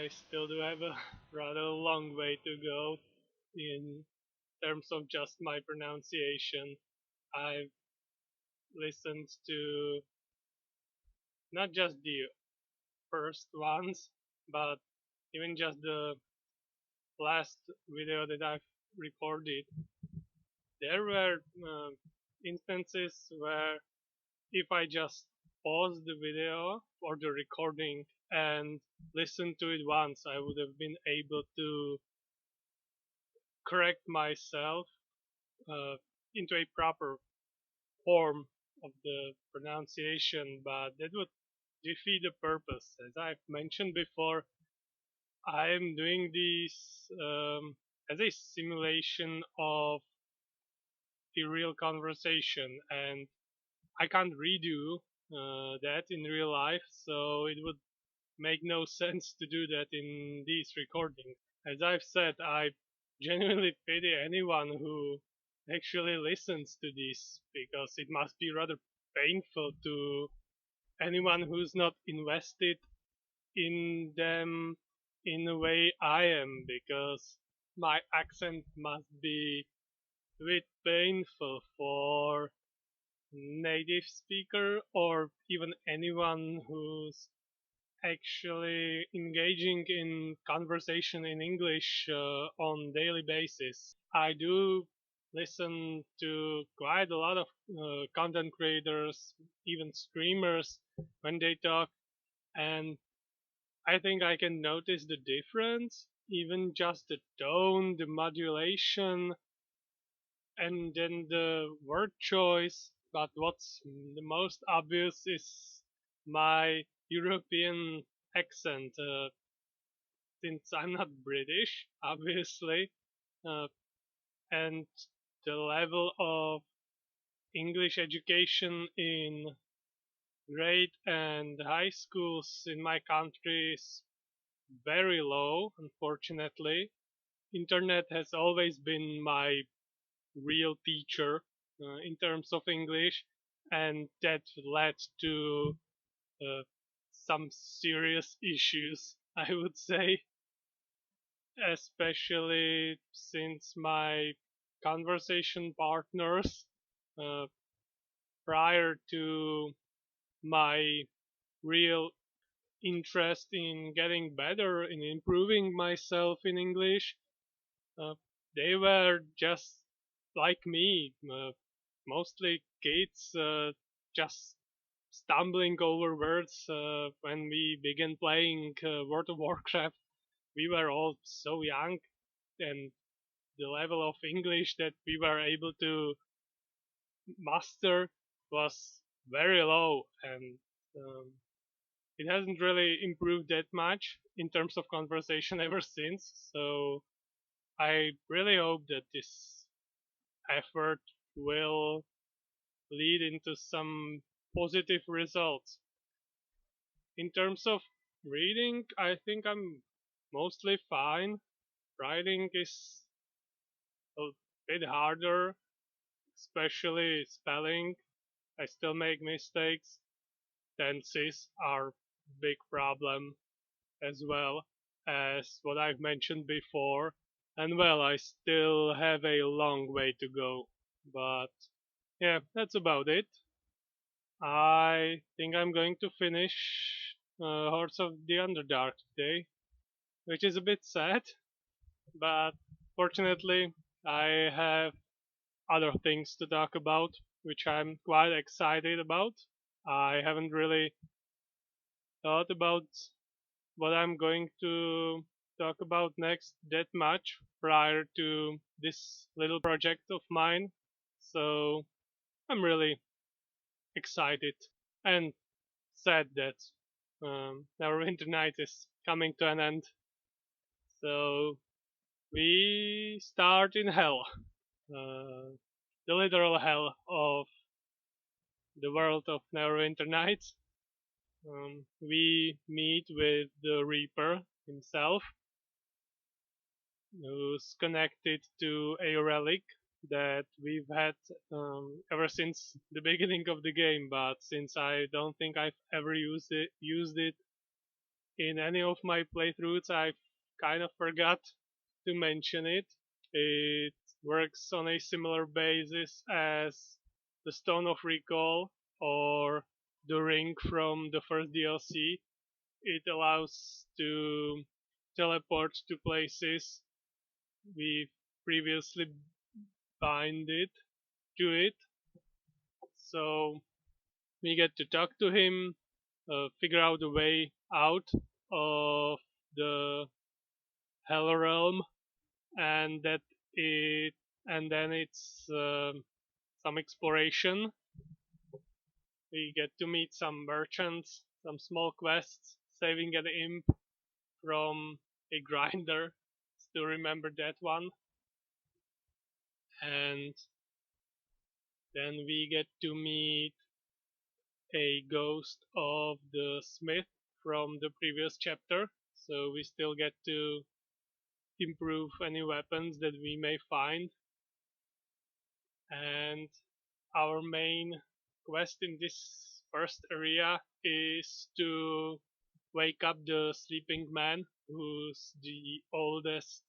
I still do have a rather long way to go in terms of just my pronunciation. I've listened to not just the first ones, but even just the last video that I've recorded. There were instances where if I just pause the video or the recording and listen to it once, I would have been able to correct myself uh, into a proper form of the pronunciation, but that would defeat the purpose. As I've mentioned before, I am doing this as a simulation of the real conversation, and I can't redo that in real life, so it would make no sense to do that in these recordings. As I've said, I genuinely pity anyone who actually listens to this because it must be rather painful to anyone who's not invested in them in a way I am, because my accent must be a bit painful for native speaker or even anyone who's actually engaging in conversation in English on daily basis. I do listen to quite a lot of content creators, even streamers when they talk, and I think I can notice the difference, even just the tone, the modulation, and then the word choice. But what's the most obvious is my European accent, since I'm not British, obviously, uh, and the level of English education in grade and high schools in my country is very low, unfortunately. Internet has always been my real teacher in terms of English, and that led to uh, some serious issues, I would say, especially since my conversation partners uh, prior to my real interest in getting better, in improving myself in English, uh, they were just like me, mostly kids, just stumbling over words when we began playing World of Warcraft. We were all so young, and the level of English that we were able to master was very low, and um, it hasn't really improved that much in terms of conversation ever since. So I really hope that this effort will lead into some positive results. In terms of reading, I think I'm mostly fine. Writing is a bit harder, especially spelling. I still make mistakes. Tenses are a big problem as well as what I've mentioned before. And well, I still have a long way to go. But yeah, that's about it. I think I'm going to finish Hordes of the Underdark today, which is a bit sad, but fortunately I have other things to talk about, which I'm quite excited about. I haven't really thought about what I'm going to talk about next that much prior to this little project of mine. So I'm really excited and sad that Neverwinter Nights is coming to an end. So we start in hell, the literal hell of the world of Neverwinter Nights. We meet with the Reaper himself, who's connected to a relic that we've had ever since the beginning of the game, but since I don't think I've ever used it in any of my playthroughs. I kind of forgot to mention it. It works on a similar basis as the Stone of Recall or the Ring from the first DLC. It allows to teleport to places we previously binded to it. So we get to talk to him, figure out a way out of the Hell realm, and that it and then it's some exploration. We get to meet some merchants, some small quests, saving an imp from a grinder. Still remember that one. And then we get to meet a ghost of the smith from the previous chapter. So we still get to improve any weapons that we may find. And our main quest in this first area is to wake up the sleeping man, who's the oldest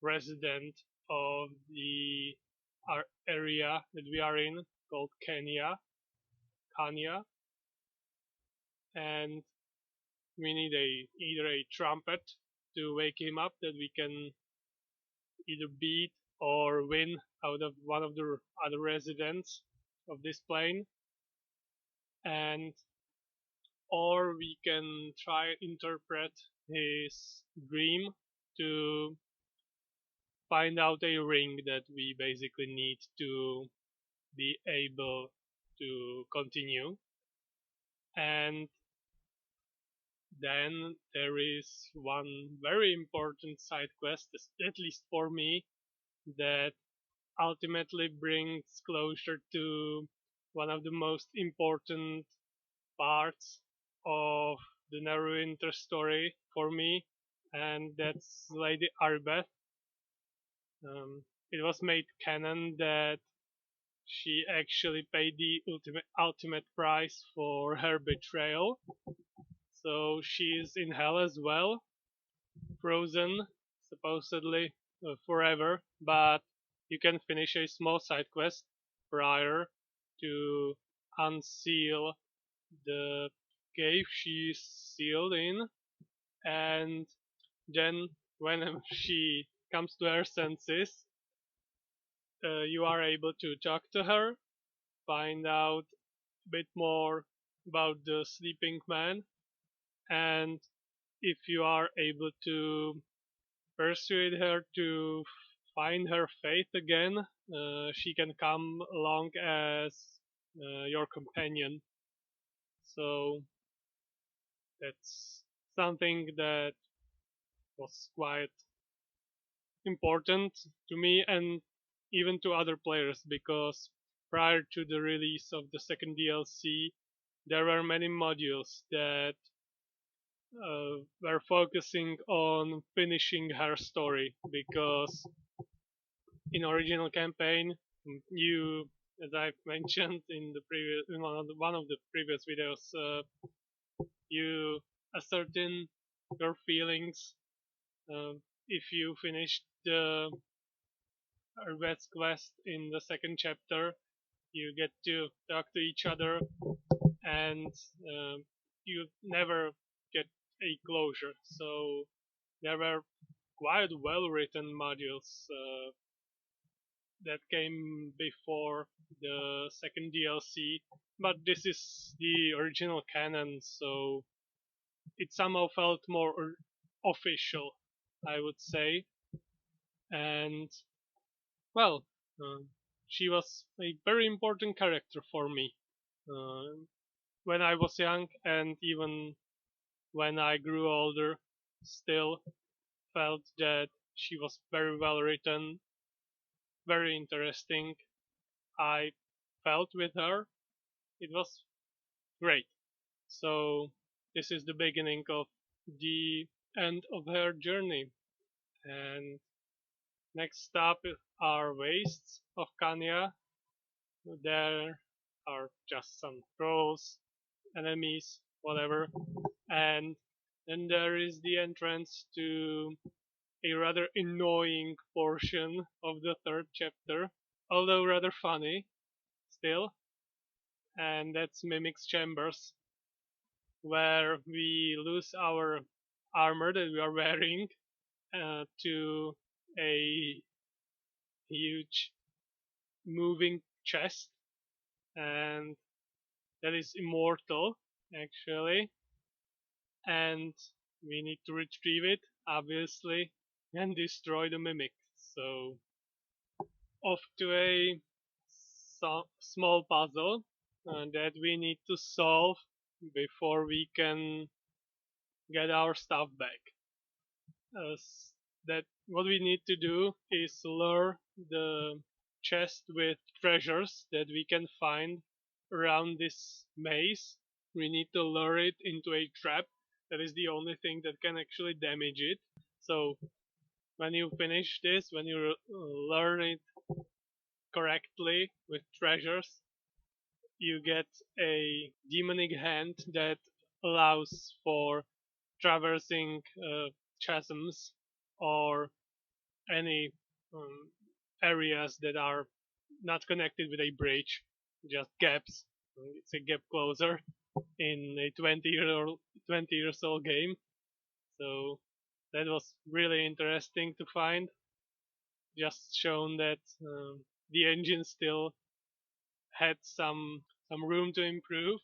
resident of the area that we are in, called Kanya, and we need either a trumpet to wake him up that we can either beat or win out of one of the other residents of this plane, and or we can try interpret his dream to find out a ring that we basically need to be able to continue. And then there is one very important side quest, at least for me, that ultimately brings closure to one of the most important parts of the Neverwinter story for me, and that's Lady Arbeth. It was made canon that she actually paid the ultimate price for her betrayal. So she is in hell as well, frozen, supposedly forever, but you can finish a small side quest prior to unseal the cave she's sealed in, and then when she comes to her senses, you are able to talk to her, find out a bit more about the sleeping man, and if you are able to persuade her to find her faith again, she can come along as your companion. So that's something that was quite important to me and even to other players, because prior to the release of the second DLC, there were many modules that were focusing on finishing her story, because in original campaign you, as I've mentioned in the previous in one of the previous videos, you ascertain your feelings if you finish the Arbeth's quest in the second chapter. You get to talk to each other, and you never get a closure. So there were quite well written modules that came before the second DLC, but this is the original canon, so it somehow felt more official, I would say. And well, uh, she was a very important character for me when I was young, and even when I grew older, still felt that she was very well written, very interesting. I felt with her. It was great. So this is the beginning of the end of her journey. And next stop are wastes of Kanya. There are just some trolls, enemies, whatever. And Then there is the entrance to a rather annoying portion of the third chapter, although rather funny still, and that's Mimic's Chambers, where we lose our armor that we are wearing to a huge moving chest, and that is immortal actually, and we need to retrieve it obviously and destroy the mimic. So off to a small puzzle that we need to solve before we can get our stuff back. That what we need to do is lure the chest with treasures that we can find around this maze. We need to lure it into a trap. That is the only thing that can actually damage it. So when you finish this, when you learn it correctly with treasures, you get a demonic hand that allows for traversing chasms or any um, areas that are not connected with a bridge, just gaps. It's a gap closer in a 20 years old game. So that was really interesting to find. Just shown that the engine still had some room to improve.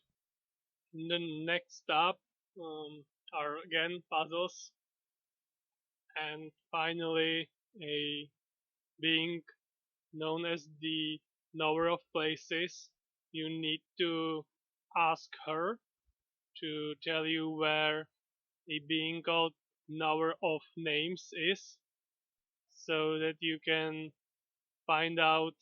And then next up are again puzzles, and finally a being known as the Knower of Places. You need to ask her to tell you where a being called Knower of Names is, so that you can find out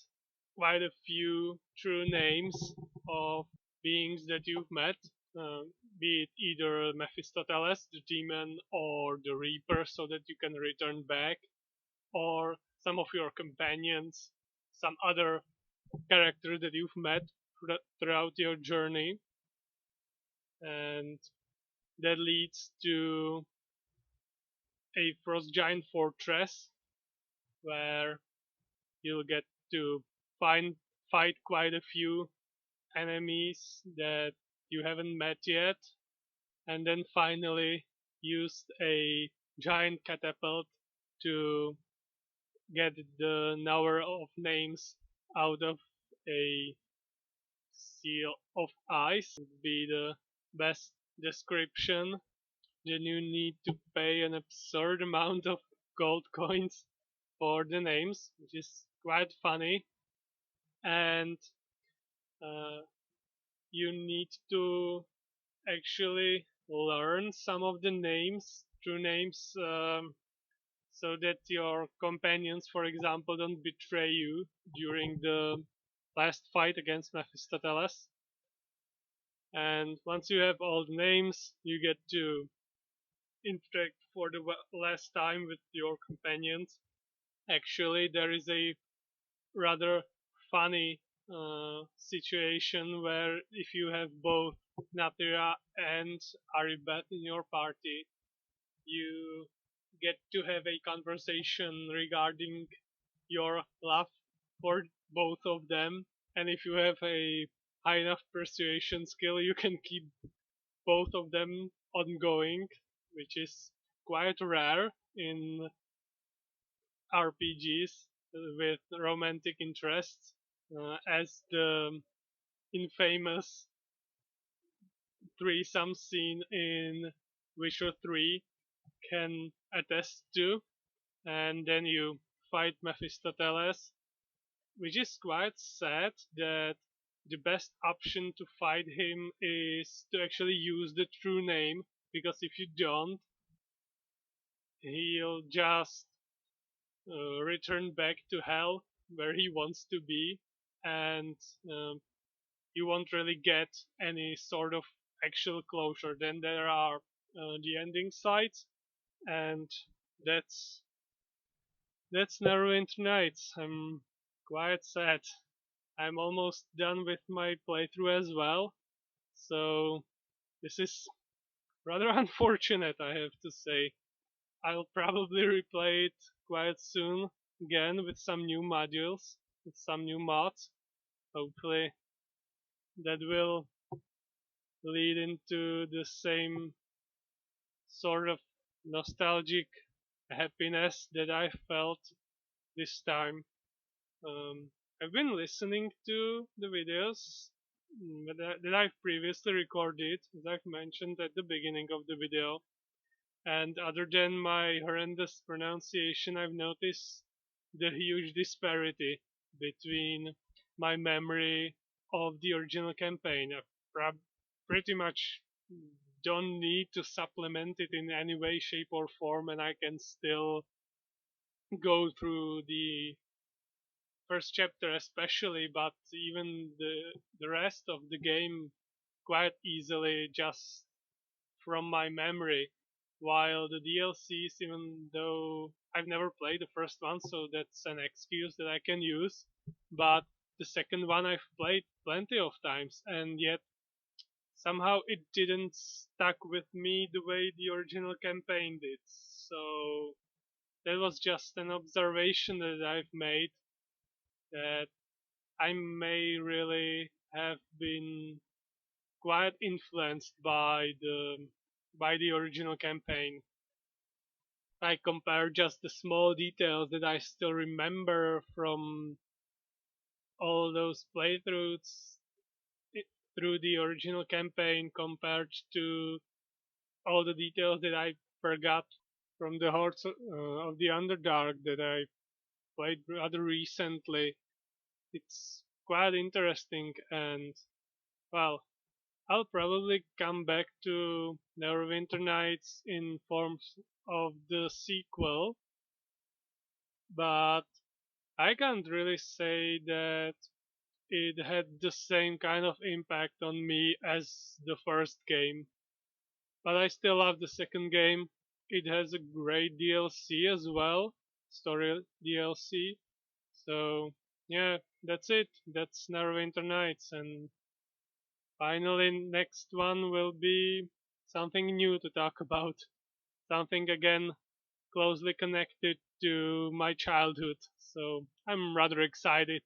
quite a few true names of beings that you've met, uh, be it either Mephistopheles, the demon, or the Reaper, so that you can return back, or some of your companions, some other character that you've met throughout your journey. And that leads to a Frost Giant Fortress, where you'll get to fight quite a few enemies that you haven't met yet, and then finally use a giant catapult to get the Knower of Names out of a seal of ice would be the best description. Then you need to pay an absurd amount of gold coins for the names, which is quite funny. And uh, you need to actually learn some of the names, true names, so that your companions, for example, don't betray you during the last fight against Mephistopheles. And once you have all the names, you get to interact for the last time with your companions. Actually, there is a rather funny situation where if you have both Natira and Aribat in your party, you get to have a conversation regarding your love for both of them. And if you have a high enough persuasion skill, you can keep both of them ongoing, which is quite rare in RPGs with romantic interests, as the infamous threesome scene in Witcher 3 can attest to. And then you fight Mephistopheles, which is quite sad that the best option to fight him is to actually use the true name, because if you don't, he'll just return back to hell where he wants to be, and you won't really get any sort of actual closure. Then there are the ending sites, and that's that's Neverwinter Nights. I'm quite sad. I'm almost done with my playthrough as well. So this is rather unfortunate, I have to say. I'll probably replay it quite soon again with some new modules, with some new mods. Hopefully, that will lead into the same sort of nostalgic happiness that I felt this time. I've been listening to the videos that I've previously recorded, as I've mentioned at the beginning of the video. And other than my horrendous pronunciation, I've noticed the huge disparity between my memory of the original campaign. I pretty much don't need to supplement it in any way, shape, or form, and I can still go through the first chapter especially, but even the rest of the game quite easily just from my memory. While the DLCs, even though I've never played the first one, so that's an excuse that I can use, but the second one I've played plenty of times, and yet somehow it didn't stuck with me the way the original campaign did. So that was just an observation that I've made, that I may really have been quite influenced by the original campaign. I compare just the small details that I still remember from all those playthroughs through the original campaign compared to all the details that I forgot from the Hordes of the Underdark that I played rather recently. It's quite interesting, and well, I'll probably come back to Neverwinter Nights in forms of the sequel, but I can't really say that it had the same kind of impact on me as the first game. But I still love the second game. It has a great DLC as well, story DLC. So yeah, that's it. That's Neverwinter Nights, and finally next one will be something new to talk about. Something again closely connected to my childhood. So I'm rather excited.